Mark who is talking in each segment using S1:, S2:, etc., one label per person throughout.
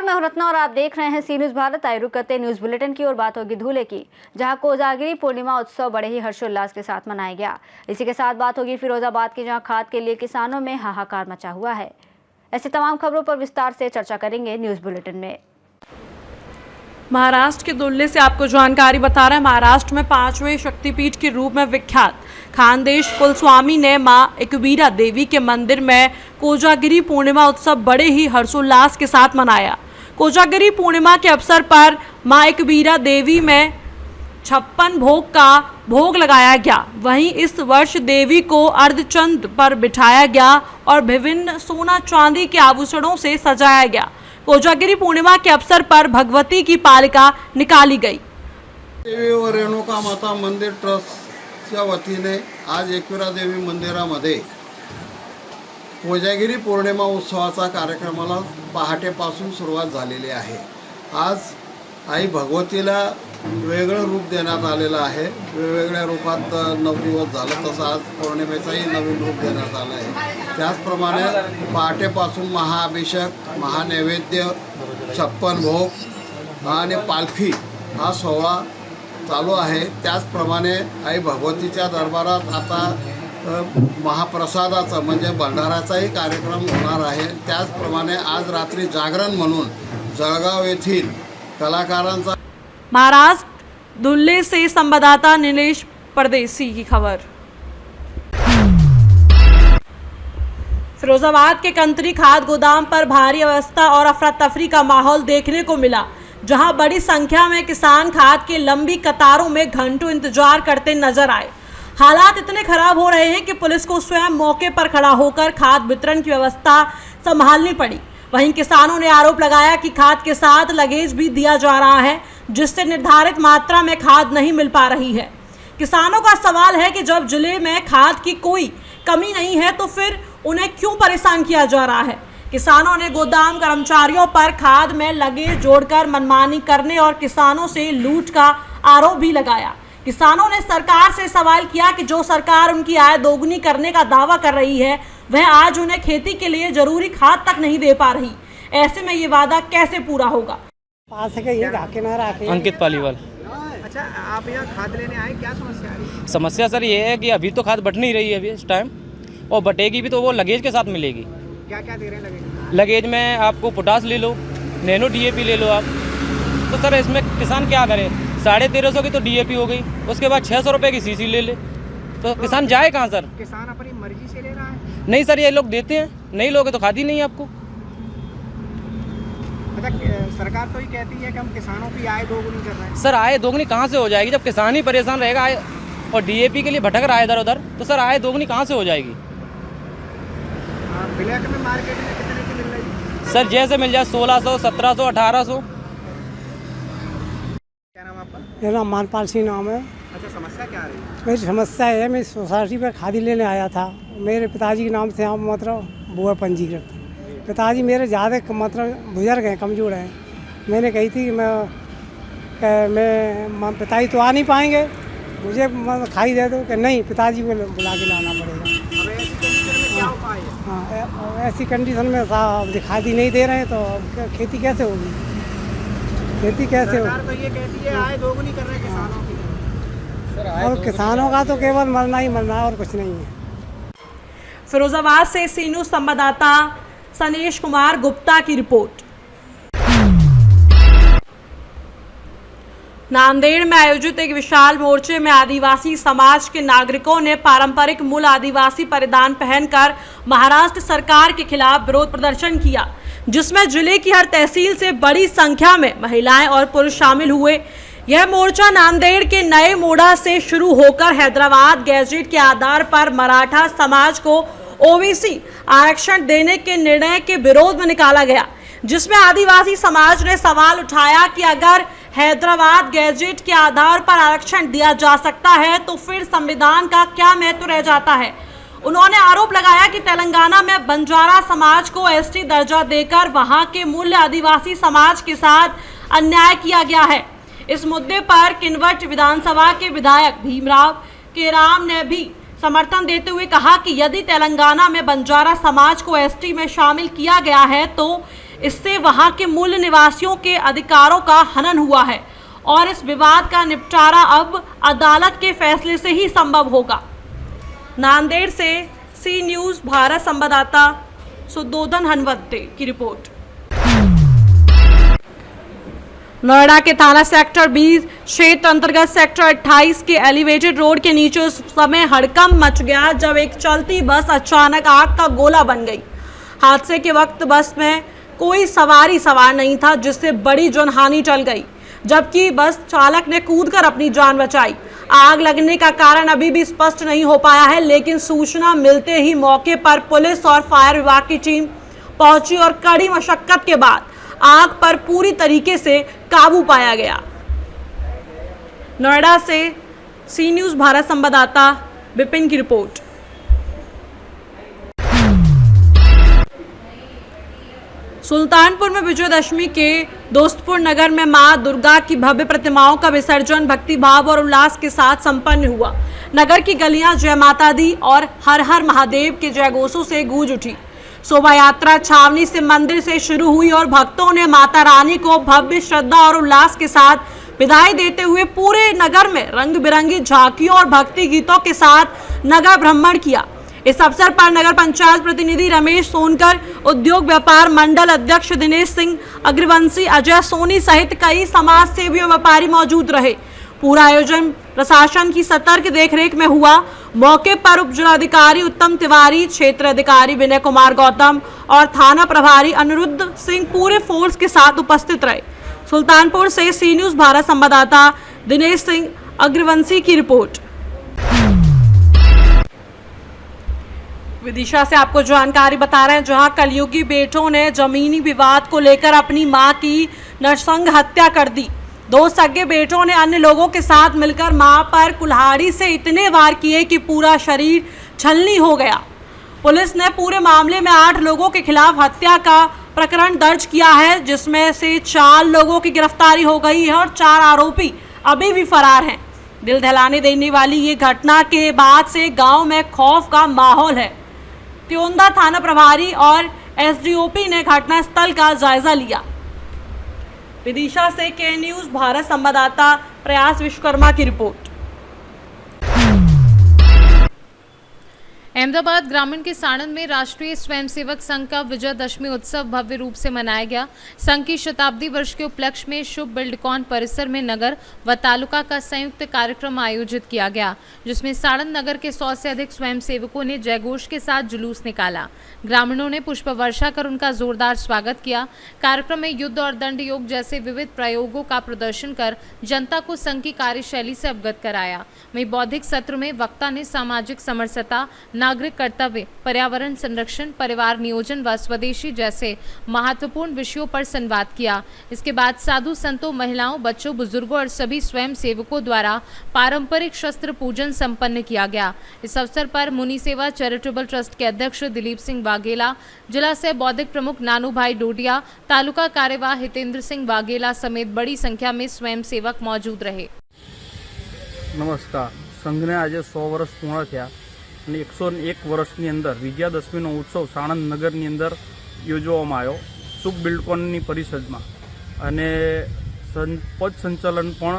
S1: मैं हूं रत्ना और आप देख रहे हैं सी न्यूज भारत। आए रुक करते न्यूज बुलेटिन की और बात होगी धूले की, जहां कोजागिरी पूर्णिमा उत्सव बड़े ही हर्षोल्लास के साथ मनाया गया। इसी के साथ बात होगी फिरोजाबाद की, जहां खाद के लिए किसानों में हाहाकार मचा हुआ है। ऐसी तमाम खबरों पर विस्तार से चर्चा करेंगे न्यूज बुलेटिन में।
S2: महाराष्ट्र के दुल्ले से आपको जानकारी बता रहे हैं। महाराष्ट्र में 5वें शक्तिपीठ के रूप में विख्यात खानदेश कुलस्वामी ने मां एकवीरा देवी के मंदिर में कोजागिरी पूर्णिमा उत्सव बड़े ही हर्षोल्लास के साथ मनाया। कोजागिरी पूर्णिमा के अवसर पर मां एकवीरा देवी में 56 भोग का भोग लगाया गया। वहीं इस वर्ष देवी को अर्धचंद्र पर बिठाया गया और विभिन्न सोना चांदी के आभूषणों से सजाया गया। कोजागिरी पूर्णिमा के अवसर पर भगवती की पालिका निकाली गई।
S3: देवी व रेणुका माता मंदिर ट्रस्टच्या वतीने आज एकवीरा देवी मंदिरामध्ये कोजागिरी पौर्णिमा उत्सवाचा कार्यक्रमाला पहाटेपासून सुरुवात झालेली आहे। आज आई भगवतीला वेगळं रूप देण्यात आलेलं आहे। वेगवेगळ्या रूपात 9 दिवस झालं, तसं आज पौर्णिमेचाही नवीन रूप देण्यात आलं आहे। त्याचप्रमाणे पहाटेपासून महाअभिषेक, महानैवेद्य, 56 भोग आणि पालखी हा सोहळा चालू आहे। त्याचप्रमाणे आई भगवतीच्या दरबारात आता महाप्रसादाचा म्हणजे भंडाराचाही कार्यक्रम होणार आहे। त्याचप्रमाणे आज रात्री जागरण म्हणून जळगाव येथील कलाकारांचा।
S2: महाराष्ट्र दुल्ले से संवाददाता नीलेश परदेसी की खबर। फिरोजाबाद के कंत्री खाद गोदाम पर भारी अवस्था और अफरा तफरी का माहौल देखने को मिला, जहां बड़ी संख्या में किसान खाद की लंबी कतारों में घंटों इंतजार करते नजर आए। हालात इतने खराब हो रहे हैं कि पुलिस को स्वयं मौके पर खड़ा होकर खाद वितरण की व्यवस्था संभालनी पड़ी। वहीं किसानों ने आरोप लगाया कि खाद के साथ लगेज भी दिया जा रहा है, जिससे निर्धारित मात्रा में खाद नहीं मिल पा रही है। किसानों का सवाल है कि जब जिले में खाद की कोई कमी नहीं है तो फिर उन्हें क्यों परेशान किया जा रहा है। किसानों ने गोदाम कर्मचारियों पर खाद में लगेज जोड़कर मनमानी करने और किसानों से लूट का आरोप भी लगाया। किसानों ने सरकार से सवाल किया कि जो सरकार उनकी आय दोगुनी करने का दावा कर रही है, वह आज उन्हें खेती के लिए जरूरी खाद तक नहीं दे पा रही। ऐसे में ये वादा कैसे पूरा होगा।
S4: अंकित पालीवाल।
S5: अच्छा, आप यहाँ खाद लेने आए, क्या समस्या है?
S4: समस्या सर ये है कि अभी तो खाद बट नहीं रही है अभी इस टाइम, और बटेगी भी तो वो लगेज के साथ मिलेगी।
S5: क्या क्या दे रहे हैं लगेज?
S4: लगेज में आपको पोटास ले लो, नैनो DAP ले लो आप। तो सर इसमें किसान क्या करे? 1350 की तो DAP हो गई, उसके बाद 600 रुपये की CC ले ले, तो किसान जाए कहाँ सर?
S5: किसान अपनी मर्जी से ले रहा है?
S4: नहीं सर, ये लोग देते हैं, नहीं लोगे तो खादी नहीं आपको।
S5: अच्छा, सरकार तो ही कहती है कि हम किसानों की आय दोगुनी कर रहे हैं।
S4: सर आय दोगुनी कहाँ से हो जाएगी जब किसान ही परेशान रहेगा और DAP के लिए भटक रहा है इधर उधर, तो सर आय दोगुनी कहाँ से हो जाएगी?
S5: ब्लैक में मार्केट में कितने की मिल रही है?
S4: सर जैसे मिल जाए 1600, 1700, 1800।
S5: क्या नाम आपका?
S6: मेरा नाम मानपाल सिंह नाम है।
S5: अच्छा, समस्या क्या आ रही है?
S6: मेरी समस्या है, मैं सोसाइटी पर खादी लेने आया था। मेरे पिताजी के नाम से यहाँ मतलब बुआ पंजीकृत। पिताजी मेरे ज़्यादा मतलब बुजुर्ग हैं, कमज़ोर हैं। मैंने कही थी कि मैं पिताजी तो आ नहीं पाएंगे, मुझे खाई दे दो। कि नहीं, पिताजी को बुला के लाना पड़ेगा।
S5: अब ऐसी कंडीशन में क्या उपाय है?
S6: हाँ, ऐसी कंडीशन में साहब खादी नहीं दे रहे हैं तो खेती कैसे होगी? खेती कैसे होगी?
S5: सरकार तो ये कहती है आय दोगुनी कर रहे हैं किसानों की।
S6: और किसानों का तो केवल मरना ही मरना और कुछ नहीं है।
S2: फिरोजाबाद से सी न्यूज संवाददाता सनेश कुमार गुप्ता की रिपोर्ट। नांदेड़ में आयोजित एक विशाल मोर्चे में आदिवासी समाज के नागरिकों ने पारंपरिक मूल आदिवासी परिधान पहनकर महाराष्ट्र सरकार के खिलाफ विरोध प्रदर्शन किया, जिसमें जिले की हर तहसील से बड़ी संख्या में महिलाएं और पुरुष शामिल हुए। यह मोर्चा नांदेड़ के नए मोड़ा से शुरू होकर हैदराबाद गैजेट के आधार पर मराठा समाज को OBC आरक्षण देने के निर्णय के विरोध में निकाला गया, जिसमें आदिवासी समाज ने सवाल उठाया कि अगर हैदराबाद गैजेट के आधार पर आरक्षण दिया जा सकता है तो फिर संविधान का क्या महत्व रह जाता है। उन्होंने आरोप लगाया कि तेलंगाना में बंजारा समाज को ST दर्जा देकर वहां के मूल आदिवासी समाज के साथ अन्याय किया गया है। इस मुद्दे पर किनवट विधानसभा के विधायक भीमराव केराम ने भी समर्थन देते हुए कहा कि यदि तेलंगाना में बंजारा समाज को ST में शामिल किया गया है तो इससे वहां के मूल निवासियों के अधिकारों का हनन हुआ है और इस विवाद का निपटारा अब अदालत के फैसले से ही संभव होगा। नांदेड़ से सी न्यूज़ भारत संवाददाता सुदोधन हनवत्ते की रिपोर्ट। नोएडा के थाना सेक्टर 20 क्षेत्र अंतर्गत सेक्टर 28 के एलिवेटेड रोड के नीचे उस समय हड़कंप मच गया जब एक चलती बस अचानक आग का गोला बन गई। हादसे के वक्त बस में कोई सवार नहीं था, जिससे बड़ी जनहानि टल गई, जबकि बस चालक ने कूदकर अपनी जान बचाई। आग लगने का कारण अभी भी स्पष्ट नहीं हो पाया है, लेकिन सूचना मिलते ही मौके पर पुलिस और फायर विभाग की टीम पहुंची और कड़ी मशक्कत के बाद आग पर पूरी तरीके से काबू पाया गया। नोएडा से सी न्यूज़ भारत संवाददाता विपिन की रिपोर्ट। सुल्तानपुर में विजयदशमी के दोस्तपुर नगर में मां दुर्गा की भव्य प्रतिमाओं का विसर्जन भक्ति भाव और उल्लास के साथ संपन्न हुआ। नगर की गलियां जय माता दी और हर हर महादेव के जयघोषों से गूंज उठी। शोभा यात्रा छावनी से मंदिर से शुरू हुई और भक्तों ने माता रानी को भव्य श्रद्धा और उल्लास के साथ विदाई देते हुए पूरे नगर में रंग बिरंगी झांकियों और भक्ति गीतों के साथ नगर भ्रमण किया। इस अवसर पर नगर पंचायत प्रतिनिधि रमेश सोनकर, उद्योग व्यापार मंडल अध्यक्ष दिनेश सिंह अग्रवंशी, अजय सोनी सहित कई समाज सेवी और व्यापारी मौजूद रहे। पूरा आयोजन प्रशासन की सतर्क देखरेख में हुआ। मौके पर उप जिलाधिकारी उत्तम तिवारी, क्षेत्र अधिकारी विनय कुमार गौतम और थाना प्रभारी अनिरुद्ध सिंह पूरे फोर्स के साथ उपस्थित रहे। सुल्तानपुर से सी न्यूज़ भारत संवाददाता दिनेश सिंह अग्रवंशी की रिपोर्ट। विदिशा से आपको जानकारी बता रहे हैं, जहां कलयुगी बेटों ने जमीनी विवाद को लेकर अपनी मां की नरसंग हत्या कर दी। दो सगे बेटों ने अन्य लोगों के साथ मिलकर मां पर कुल्हाड़ी से इतने वार किए कि पूरा शरीर छलनी हो गया। पुलिस ने पूरे मामले में 8 लोगों के खिलाफ हत्या का प्रकरण दर्ज किया है, जिसमें से 4 लोगों की गिरफ्तारी हो गई है और 4 आरोपी अभी भी फरार हैं। दिल दहलाने देने वाली ये घटना के बाद से गांव में खौफ का माहौल है। त्योंदा थाना प्रभारी और एसडीओपी ने घटनास्थल का जायजा लिया। विदिशा से के न्यूज़ भारत संवाददाता प्रयास विश्वकर्मा की रिपोर्ट।
S7: अहमदाबाद ग्रामीण के साणंद में राष्ट्रीय स्वयंसेवक संघ का विजयदशमी उत्सव भव्य रूप से मनाया गया। संघ की शताब्दी वर्ष के उपलक्ष्य में शुभ बिल्डकॉन परिसर में नगर व तालुका का संयुक्त कार्यक्रम आयोजित किया गया, जिसमें साणंद नगर के 100 से अधिक स्वयंसेवकों ने जयघोष के साथ जुलूस निकाला। ग्रामीणों ने पुष्प वर्षा कर उनका जोरदार स्वागत किया। कार्यक्रम में युद्ध और दंड योग जैसे विविध प्रयोगों का प्रदर्शन कर जनता को संघ की कार्यशैली से अवगत कराया। वहीं बौद्धिक सत्र में वक्ता ने सामाजिक समरसता, नागरिक कर्तव्य, पर्यावरण संरक्षण, परिवार नियोजन व स्वदेशी जैसे महत्वपूर्ण विषयों पर संवाद किया। इसके बाद साधु संतों, महिलाओं, बच्चों, बुजुर्गों और सभी स्वयं सेवकों द्वारा पारंपरिक शस्त्र पूजन संपन्न किया गया। इस अवसर पर मुनि सेवा चैरिटेबल ट्रस्ट के अध्यक्ष दिलीप सिंह वाघेला, जिला से बौद्धिक प्रमुख नानू भाई डोडिया, तालुका कार्यवाह हितेंद्र सिंह वाघेला समेत बड़ी संख्या में स्वयं सेवक मौजूद रहे।
S8: नमस्कार। संघने आज 100 વર્ષ પૂર્ણ થયા અને 101 વર્ષની અંદર વિજયાદશમીનો ઉત્સવ સાણંદ નગરની અંદર યોજવામાં આવ્યો શુભ બિલ્ડકોનની પરિષદમાં અને પદ સંચાલન પણ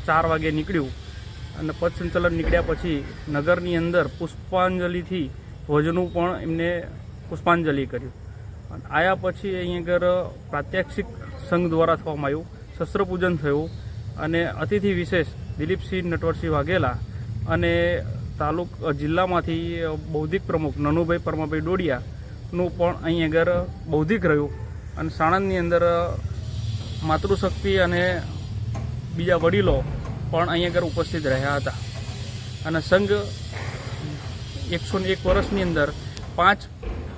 S8: 4 વાગે નીકળ્યું અને પદ સંચાલન નીકળ્યા પછી નગરની અંદર પુષ્પાંજલિથી ભોજનું પણ એમને પુષ્પાંજલિ કર્યું અને આયા પછી અહીં આગળ પ્રાત્યક્ષિક સંઘ દ્વારા થવામાં આવ્યું, શસ્ત્રપૂજન થયું અને અતિથિ વિશેષ દિલીપસિંહ નટવરસિંહ વાઘેલા અને જિલ્લામાંથી બૌદ્ધિક પ્રમુખ નનુભાઈ પરમાભાઈ ડોડિયાનું પણ અહીં આગળ બૌદ્ધિક રહ્યું અને સાણંદની અંદર માતૃશક્તિ અને બીજા વડીલો પણ અહીં આગળ ઉપસ્થિત રહ્યા હતા અને સંઘ 101 વર્ષની અંદર 5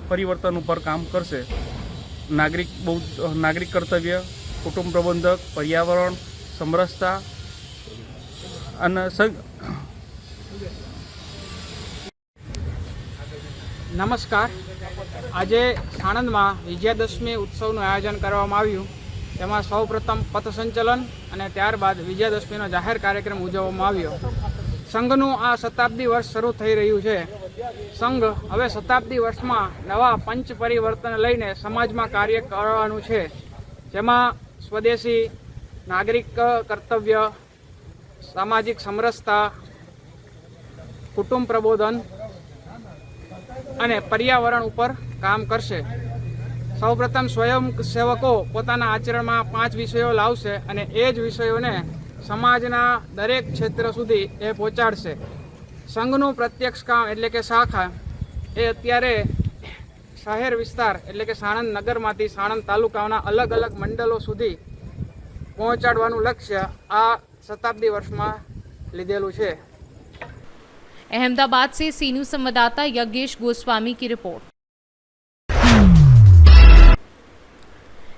S8: પરિવર્તન ઉપર કામ કરશે। નાગરિક કર્તવ્ય, કુટુંબ પ્રબંધક, પર્યાવરણ, સમરસતા અને સંઘ।
S5: નમસ્કાર। આજે સાણંદમાં વિજયાદશમી ઉત્સવનું આયોજન કરવામાં આવ્યું। તેમાં સૌપ્રથમ પથસંચલન અને ત્યારબાદ વિજયાદશમીનો જાહેર કાર્યક્રમ ઉજવવામાં આવ્યો। સંઘનું આ શતાબ્દી વર્ષ શરૂ થઈ રહ્યું છે. સંઘ હવે શતાબ્દી વર્ષમાં નવા પંચ પરિવર્તન લઈને સમાજમાં કાર્ય કરવાનું છે, જેમાં સ્વદેશી, નાગરિક કર્તવ્ય, સામાજિક સમરસતા, કુટુંબ પ્રબોધન અને પર્યાવરણ ઉપર કામ કરશે. સૌપ્રથમ સ્વયંસેવકો પોતાના આચરણમાં 5 વિષયો લાવશે અને એ જ વિષયોને સમાજના દરેક ક્ષેત્ર સુધી એ પહોંચાડશે. સંઘનું પ્રત્યક્ષ કામ એટલે કે શાખા એ અત્યારે શહેર વિસ્તાર એટલે કે સાણંદ નગરમાંથી સાણંદ તાલુકાના અલગ અલગ મંડળો સુધી પહોંચાડવાનું લક્ષ્ય આ शताब्दी वर्ष में लीधेलू है.
S7: अहमदाबाद से सी न्यूज़ संवाददाता यज्ञेश गोस्वामी की report.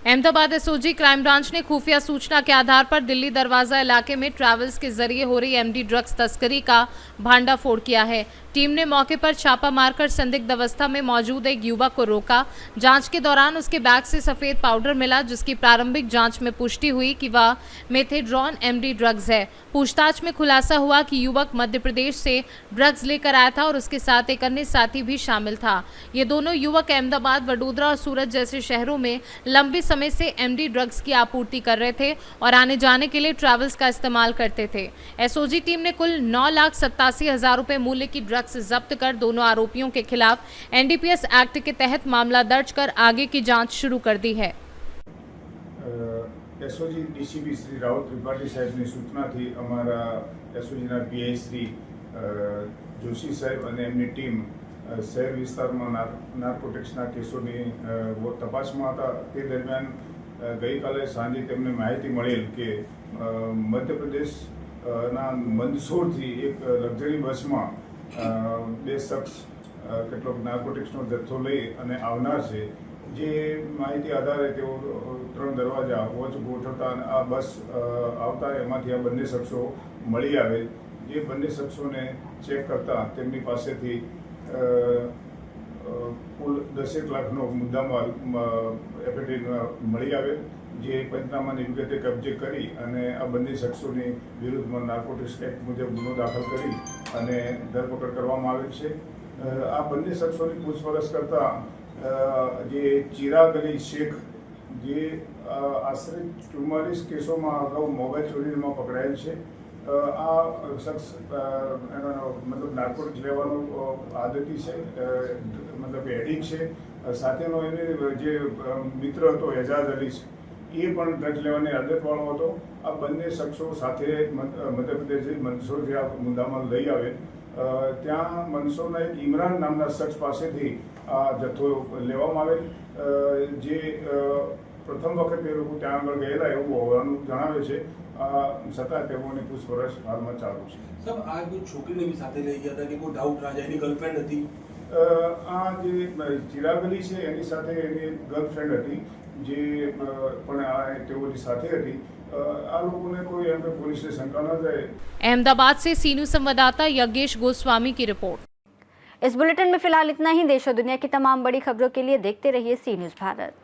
S7: Ahmedabad SOG crime branch ने खुफिया सूचना के आधार पर दिल्ली दरवाजा इलाके में ट्रैवल्स के जरिए हो रही एमडी ड्रग्स तस्करी का भांडाफोड़ किया है. टीम ने मौके पर छापा मारकर संदिग्ध अवस्था में मौजूद एक युवक को रोका. जांच के दौरान उसके बैग से सफेद पाउडर मिला, जिसकी प्रारंभिक जांच में पुष्टि हुई कि वह मेथेड्रॉन एमडी ड्रग्स है. पूछताछ में खुलासा हुआ कि युवक मध्य प्रदेश से ड्रग्स लेकर आया था और उसके साथ एक अन्य साथी भी शामिल था. ये दोनों युवक अहमदाबाद, वडोदरा और सूरत जैसे शहरों में लंबे समय से एमडी ड्रग्स की आपूर्ति कर रहे थे और आने जाने के लिए ट्रैवल्स का इस्तेमाल करते थे. एसओजी टीम ने कुल 9,87,000 रुपए मूल्य की ड्रग्स जब्त कर दोनों आरोपियों के खिलाफ एनडीपीएस एक्ट के तहत मामला दर्ज कर आगे की जांच शुरू कर दी है.
S9: एसओजी डीसीपी श्री राहुल त्रिपाठी साहेबની સૂચનાથી અમારા એસઓજીના પીઆઈ શ્રી જોશી સાહેબ અને એમની ટીમ શહેર વિસ્તારમાં નાર્કોટિક્સના કેસોની તપાસમાં હતા. તે દરમિયાન ગઈકાલે સાંજે તેમને માહિતી મળેલ કે મધ્યપ્રદેશના મંદસોરથી એક લક્ઝરી બસમાં 2 શખ્સ કેટલોક નાર્કોટિક્સનો જથ્થો લઈ અને આવનાર છે. જે માહિતી આધારે તેઓ 3 દરવાજા વોચ ગોઠવતા અને આ બસ આવતા એમાંથી આ બંને શખ્સો મળી આવે. જે બંને શખ્સોને ચેક કરતા તેમની પાસેથી કુલ 10 લાખનો મુદ્દામાલ એફએટી મળી આવે. જે પંચનામાની વિગતે કબજે કરી અને આ બંને શખ્સોની વિરુદ્ધમાં નાર્કોટિક્સ એક્ટ મુજબ ગુનો દાખલ કરી અને ધરપકડ કરવામાં આવેલ છે. આ બંને શખ્સોની પૂછપરછ કરતા જે ચિરાગ અલી શેખ, જે આશરે 44 કેસોમાં અગાઉ મોબાઈલ ચોરીમાં પકડાયેલ છે. આ શખ્સ મતલબ નાર્કોટિક્સ લેવાનો આદતી છે, મતલબ એડિક્ટ છે. સાથેનો એને જે મિત્ર હતો એજાજ અલી, એ પણ ડ્રગ્સ લેવાની આદતવાળો હતો. આ બંને શખ્સો સાથે મધ્યપ્રદેશથી મંદસોરથી આ મુદ્દામાં લઈ આવે. ત્યાં મંદસોરના એક ઇમરાન નામના શખ્સ પાસેથી આ જથ્થો લેવામાં આવેલ. જે પ્રથમ વખત એ લોકો ત્યાં આગળ ગયેલા એવું હોવાનું જણાવે છે. છતાં તેઓની પૂછપરછ હાલમાં ચાલુ છે.
S10: સર, આ કોઈ છોકરીને બી સાથે લઈ ગયા હતા કે કોઈ ડાઉટ ના જાય, એની ગર્લફ્રેન્ડ હતી?
S9: આ જે ચિરાગ અલી છે એની સાથે એની ગર્લફ્રેન્ડ હતી, જે પણ આ તેઓની સાથે હતી. આ લોકોને કોઈ એમ કે પોલીસને શંકા ન જાય.
S7: अहमदाबाद से सी न्यूज़ संवाददाता यज्ञेश गोस्वामी की रिपोर्ट.
S1: इस बुलेटिन में फिलहाल इतना ही. देश और दुनिया की तमाम बड़ी खबरों के लिए देखते रहिए सी न्यूज़ भारत.